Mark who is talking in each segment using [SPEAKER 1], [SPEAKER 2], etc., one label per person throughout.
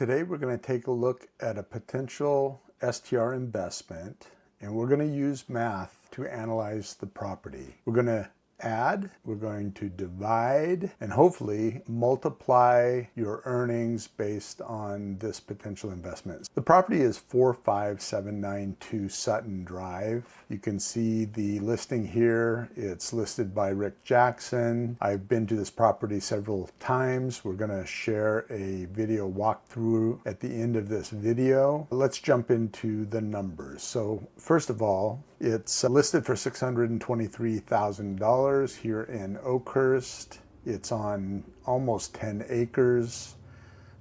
[SPEAKER 1] Today we're going to take a look at a potential STR investment, and we're going to use math to analyze the property. We're going to add, we're going to divide, and hopefully multiply your earnings based on this potential investment. The property is 45792 Sutton Drive. You can see the listing here. It's listed by Rick Jackson. I've been to this property several times. We're going to share a video walkthrough at the end of this video. Let's jump into the numbers. So first of all, it's listed for $623,000 here in Oakhurst. It's on almost 10 acres.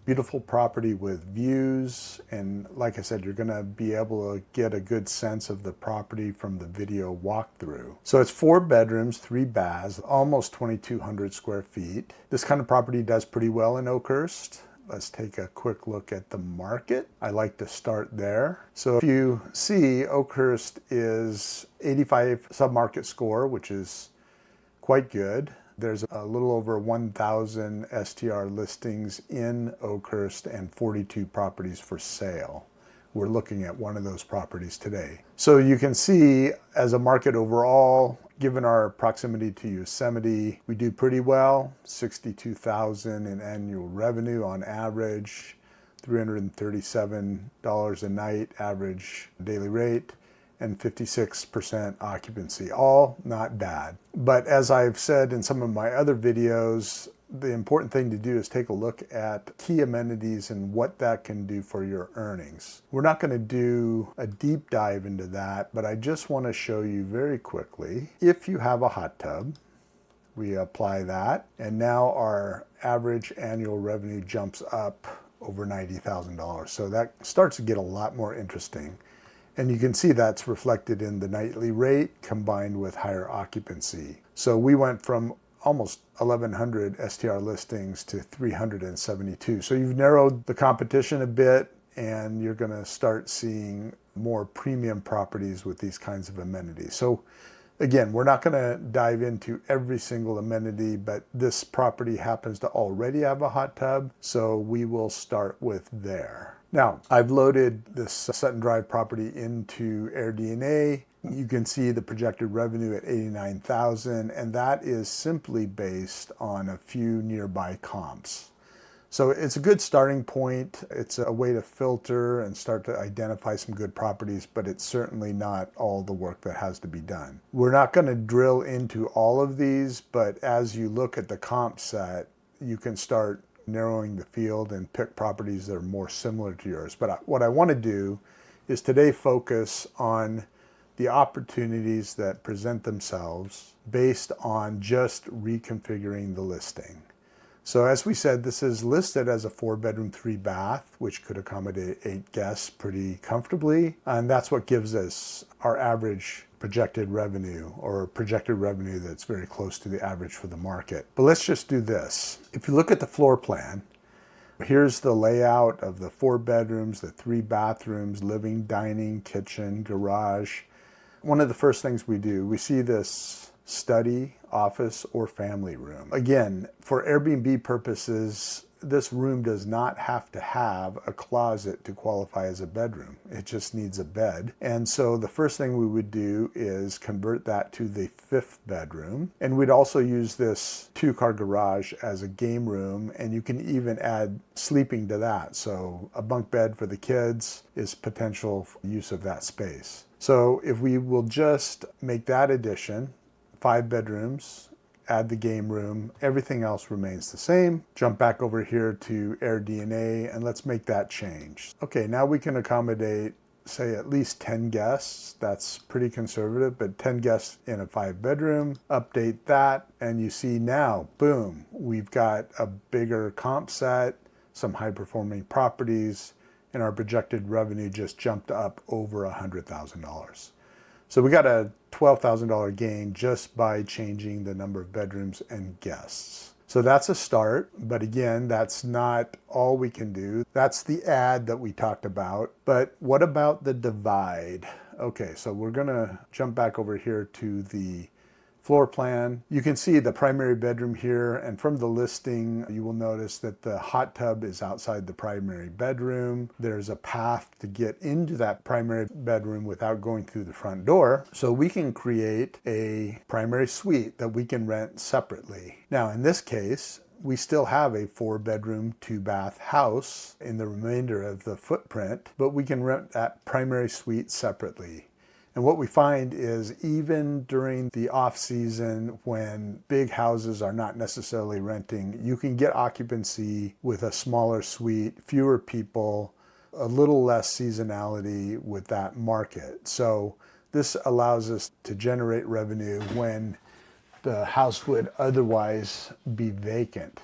[SPEAKER 1] Beautiful property with views, and like I said, you're going to be able to get a good sense of the property from the video walkthrough. So it's 4 bedrooms, 3 baths, almost 2,200 square feet. This kind of property does pretty well in Oakhurst. Let's take a quick look at the market. I like to start there. So if you see, Oakhurst is 85 submarket score, which is quite good. There's a little over 1,000 STR listings in Oakhurst and 42 properties for sale. We're looking at one of those properties today. So you can see, as a market overall, given our proximity to Yosemite, we do pretty well. $62,000 in annual revenue on average, $337 a night average daily rate, and 56% occupancy. All not bad. But as I've said in some of my other videos, the important thing to do is take a look at key amenities and what that can do for your earnings. We're not going to do a deep dive into that, but I just want to show you very quickly. If you have a hot tub, we apply that, and now our average annual revenue jumps up over $90,000. So that starts to get a lot more interesting. And you can see that's reflected in the nightly rate combined with higher occupancy. So we went from almost 1,100 STR listings to 372. So you've narrowed the competition a bit, and you're going to start seeing more premium properties with these kinds of amenities. So again, we're not going to dive into every single amenity, but this property happens to already have a hot tub, so we will start with there. Now, I've loaded this Sutton Drive property into AirDNA. You can see the projected revenue at $89,000, and that is simply based on a few nearby comps. So it's a good starting point. It's a way to filter and start to identify some good properties, but it's certainly not all the work that has to be done. We're not going to drill into all of these, but as you look at the comp set, you can start narrowing the field and pick properties that are more similar to yours. But what I want to do is today focus on the opportunities that present themselves based on just reconfiguring the listing. So as we said, this is listed as a 4-bedroom, 3-bath, which could accommodate 8 guests pretty comfortably. And that's what gives us our average projected revenue, or projected revenue that's very close to the average for the market. But let's just do this. If you look at the floor plan, here's the layout of the 4 bedrooms, the 3 bathrooms, living, dining, kitchen, garage. One of the first things we do, we see this study, office, or family room. Again, for Airbnb purposes, this room does not have to have a closet to qualify as a bedroom. It just needs a bed. And so the first thing we would do is convert that to the 5th bedroom. And we'd also use this 2-car garage as a game room, and you can even add sleeping to that. So a bunk bed for the kids is potential use of that space. So if we will just make that addition, 5 bedrooms, add the game room, everything else remains the same. Jump back over here to AirDNA, and let's make that change. Okay, now we can accommodate, say, at least 10 guests. That's pretty conservative, but 10 guests in a 5-bedroom. Update that, and you see now, boom, we've got a bigger comp set, some high-performing properties, and our projected revenue just jumped up over $100,000. So we got a $12,000 gain just by changing the number of bedrooms and guests. So that's a start, but again, that's not all we can do. That's the add that we talked about. But what about the divide? Okay, so we're gonna jump back over here to the floor plan. You can see the primary bedroom here, and from the listing you will notice that the hot tub is outside the primary bedroom. There's a path to get into that primary bedroom without going through the front door, so we can create a primary suite that we can rent separately. Now in this case, we still have a 4-bedroom, 2-bath house in the remainder of the footprint, but we can rent that primary suite separately. And what we find is even during the off-season when big houses are not necessarily renting, you can get occupancy with a smaller suite, fewer people, a little less seasonality with that market. So this allows us to generate revenue when the house would otherwise be vacant.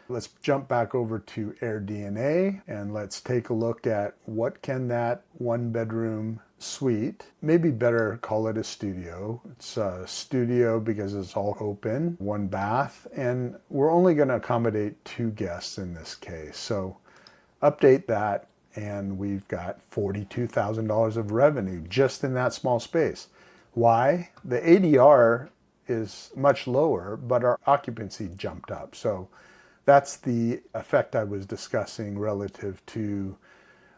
[SPEAKER 1] Let's jump back over to AirDNA and let's take a look at what can that 1-bedroom suite, maybe better call it a studio. It's a studio because it's all open, 1 bath, and we're only going to accommodate 2 guests in this case. So update that and we've got $42,000 of revenue just in that small space. Why? The ADR is much lower, but our occupancy jumped up. So that's the effect I was discussing relative to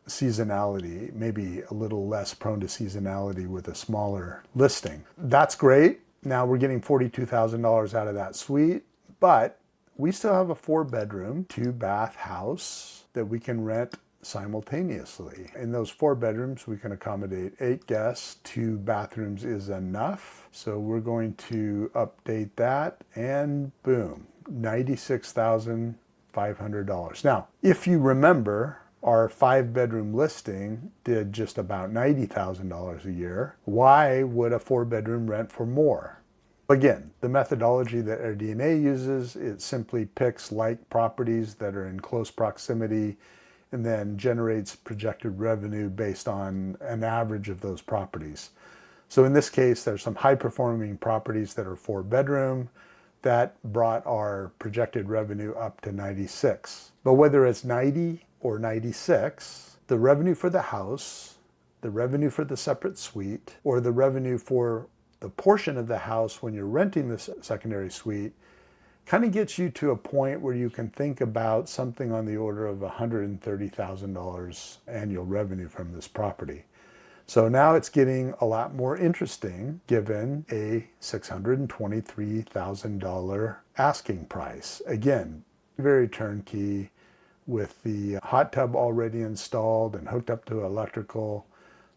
[SPEAKER 1] seasonality, maybe a little less prone to seasonality with a smaller listing. That's great. Now we're getting $42,000 out of that suite, but we still have a 4-bedroom, 2-bath house that we can rent simultaneously. In those 4 bedrooms, we can accommodate 8 guests. 2 bathrooms is enough. So we're going to update that and boom, $96,500. Now, if you remember, our 5-bedroom listing did just about $90,000 a year. Why would a 4-bedroom rent for more? Again, the methodology that AirDNA uses, it simply picks like properties that are in close proximity and then generates projected revenue based on an average of those properties. So in this case, there's some high-performing properties that are 4-bedroom that brought our projected revenue up to 96. But whether it's 90 or 96, the revenue for the house, the revenue for the separate suite, or the revenue for the portion of the house when you're renting the secondary suite kind of gets you to a point where you can think about something on the order of $130,000 annual revenue from this property. So now it's getting a lot more interesting given a $623,000 asking price. Again, very turnkey with the hot tub already installed and hooked up to electrical.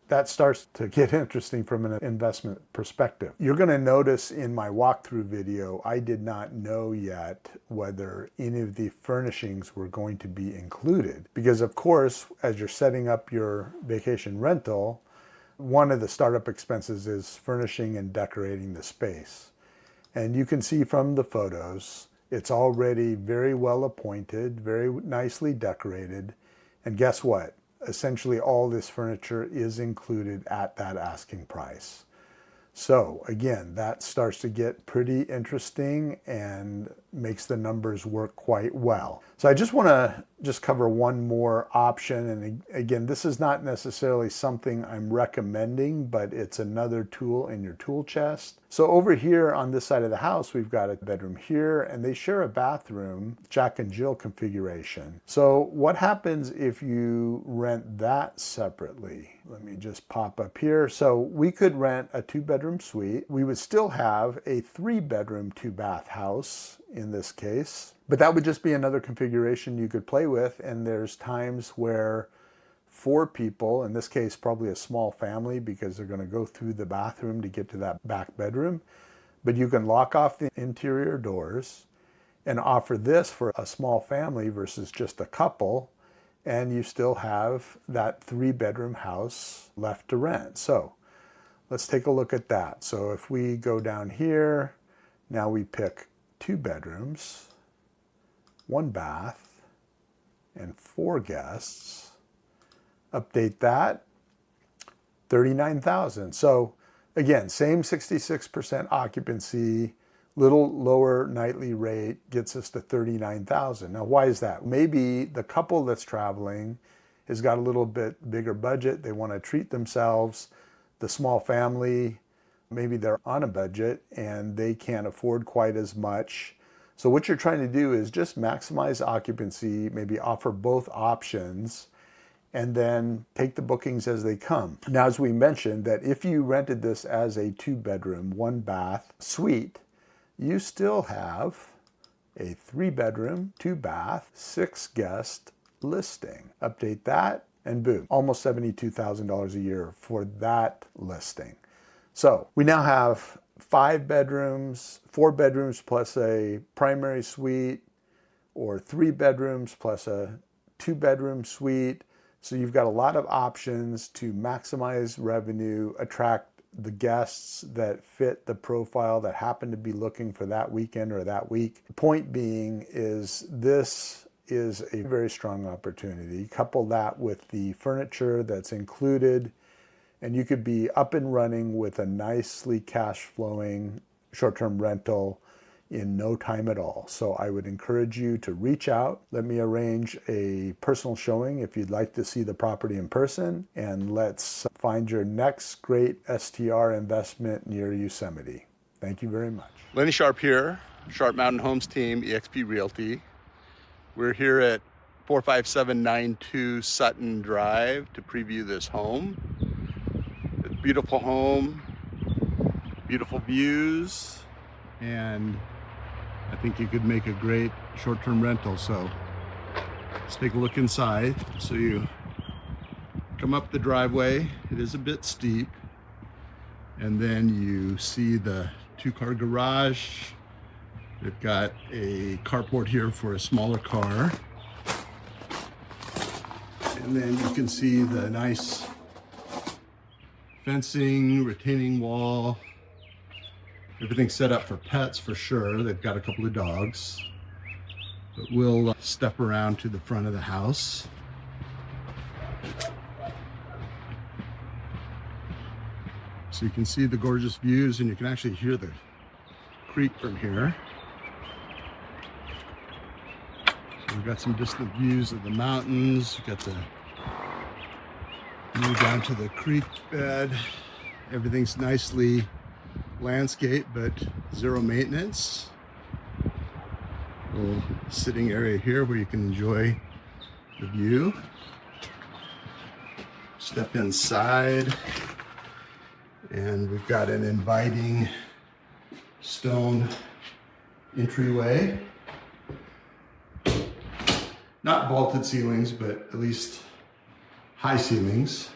[SPEAKER 1] That starts to get interesting from an investment perspective. You're going to notice in my walkthrough video, I did not know yet whether any of the furnishings were going to be included. Because of course, as you're setting up your vacation rental, one of the startup expenses is furnishing and decorating the space. And you can see from the photos, it's already very well appointed, very nicely decorated. And guess what? Essentially all this furniture is included at that asking price. So again, that starts to get pretty interesting and makes the numbers work quite well. So I just want to cover one more option. And again, this is not necessarily something I'm recommending, but it's another tool in your tool chest. So over here on this side of the house, we've got a bedroom here and they share a bathroom, Jack and Jill configuration. So what happens if you rent that separately? Let me just pop up here. So we could rent a 2-bedroom suite. We would still have a 3-bedroom, 2-bath house in this case, but that would just be another configuration you could play with. And there's times where 4 people, in this case probably a small family because they're going to go through the bathroom to get to that back bedroom, but you can lock off the interior doors and offer this for a small family versus just a couple, and you still have that 3-bedroom house left to rent. So let's take a look at that. So if we go down here, now we pick 2 bedrooms, 1 bath, and 4 guests. Update that, $39,000. So again, same 66% occupancy, little lower nightly rate gets us to $39,000. Now, why is that? Maybe the couple that's traveling has got a little bit bigger budget. They want to treat themselves. The small family maybe they're on a budget and they can't afford quite as much. So what you're trying to do is just maximize occupancy, maybe offer both options, and then take the bookings as they come. Now, as we mentioned, that if you rented this as a 2-bedroom, 1-bath suite, you still have a 3-bedroom, 2-bath, 6-guest listing. Update that and boom, almost $72,000 a year for that listing. So we now have 5 bedrooms, 4 bedrooms plus a primary suite, or 3 bedrooms plus a 2-bedroom suite. So you've got a lot of options to maximize revenue, attract the guests that fit the profile that happen to be looking for that weekend or that week. The point being is this is a very strong opportunity. Couple that with the furniture that's included, and you could be up and running with a nicely cash flowing short-term rental in no time at all. So I would encourage you to reach out. Let me arrange a personal showing if you'd like to see the property in person, and let's find your next great STR investment near Yosemite. Thank you very much.
[SPEAKER 2] Lenny Sharp here, Sharp Mountain Homes team, eXp Realty. We're here at 45792 Sutton Drive to preview this home. It's a beautiful home, beautiful views, and I think you could make a great short-term rental. So let's take a look inside. So you come up the driveway, it is a bit steep, and then you see the 2-car garage. They've got a carport here for a smaller car. And then you can see the nice fencing, retaining wall. Everything's set up for pets for sure. They've got a couple of dogs. But we'll step around to the front of the house. So you can see the gorgeous views, and you can actually hear the creek from here. So we've got some distant views of the mountains. We've got the view down to the creek bed. Everything's nicely landscaped, but zero maintenance. Little sitting area here where you can enjoy the view. Step inside, and we've got an inviting stone entryway. Not vaulted ceilings, but at least high ceilings.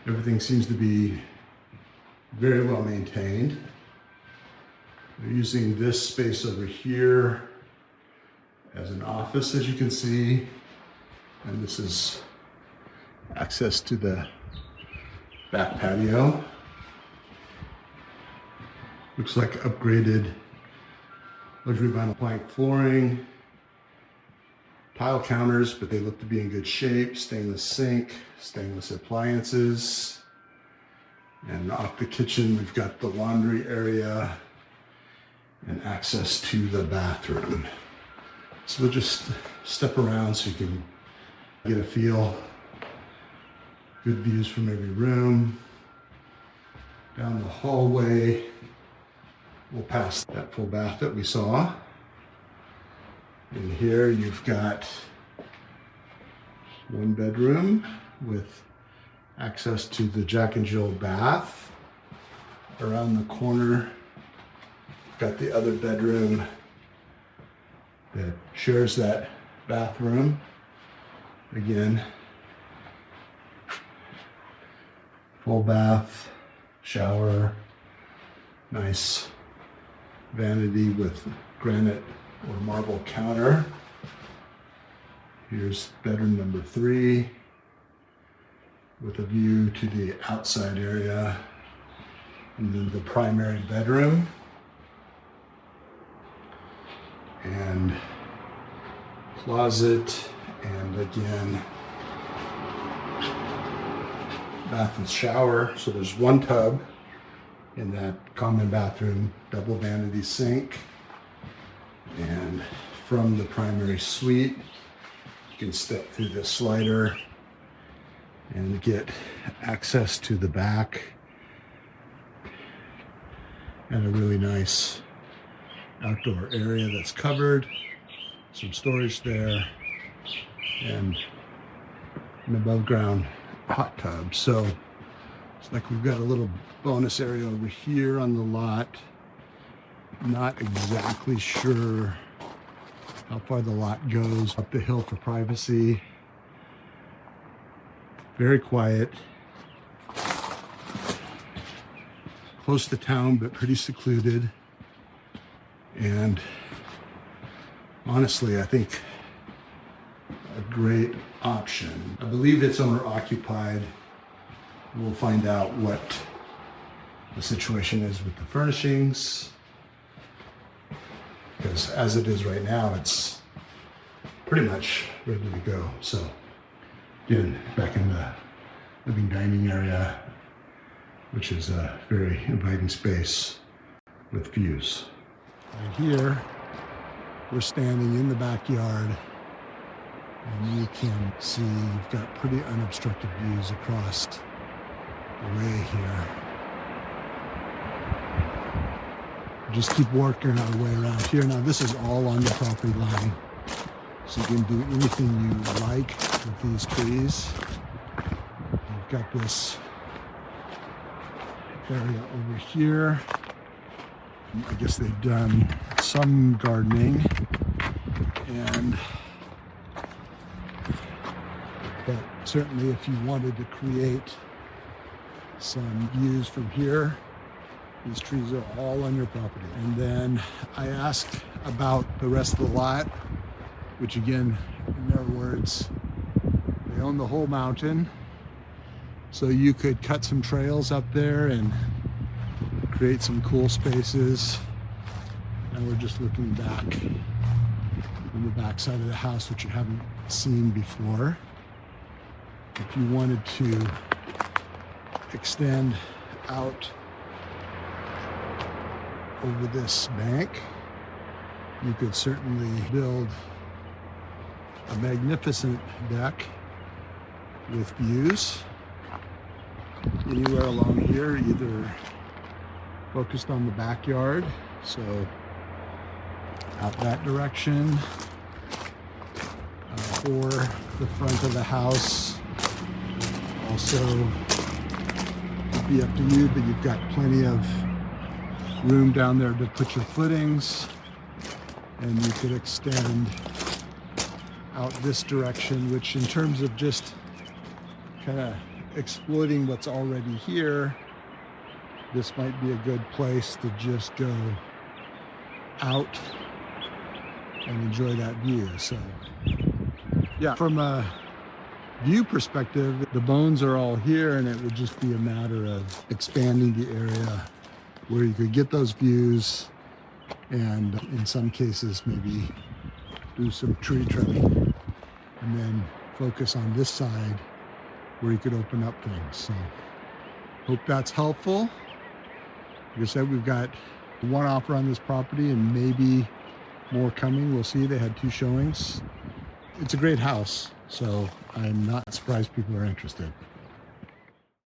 [SPEAKER 2] Everything seems to be very well maintained. We're using this space over here as an office, as you can see, and this is access to the back patio. Looks like upgraded luxury vinyl plank flooring, tile counters, but they look to be in good shape, stainless sink, stainless appliances. And off the kitchen, we've got the laundry area and access to the bathroom. So we'll just step around so you can get a feel. Good views from every room. Down the hallway, we'll pass that full bath that we saw. In here, you've got 1 bedroom with access to the Jack and Jill bath. Around the corner, got the other bedroom that shares that bathroom. Again, full bath, shower, nice vanity with granite or marble counter. Here's bedroom number 3 with a view to the outside area, and then the primary bedroom, and closet, and again bath and shower. So there's 1 tub in that common bathroom, double vanity sink, and from the primary suite you can step through the slider and get access to the back. and a really nice outdoor area that's covered, some storage there, and an above ground hot tub. So it's like we've got a little bonus area over here on the lot. Not exactly sure how far the lot goes up the hill for privacy. Very quiet. Close to town, but pretty secluded. And honestly, I think a great option. I believe it's owner occupied. We'll find out what the situation is with the furnishings, because as it is right now, it's pretty much ready to go. So again, back in the living dining area, which is a very inviting space with views. Right here, we're standing in the backyard, and you can see you've got pretty unobstructed views across the way here. Just keep working our way around here. Now this is all on the property line, so you can do anything you like with these trees. You've got this area over here. I guess they've done some gardening, but certainly if you wanted to create some views from here, these trees are all on your property. And then I asked about the rest of the lot, which again, in their words, they own the whole mountain. So you could cut some trails up there and create some cool spaces. And we're just looking back on the back side of the house, which you haven't seen before. If you wanted to extend out over this bank, you could certainly build a magnificent deck with views anywhere along here, either focused on the backyard, so out that direction, or the front of the house. Also, it'd be up to you, but you've got plenty of room down there to put your footings, and you could extend out this direction, which in terms of just kind of exploiting what's already here, this might be a good place to just go out and enjoy that view. So yeah, from a view perspective, the bones are all here, and it would just be a matter of expanding the area where you could get those views, and in some cases maybe do some tree trimming, and then focus on this side where you could open up things. So hope that's helpful. Like I said, we've got one offer on this property and maybe more coming. We'll see. They had 2 showings. It's a great house, so I'm not surprised people are interested.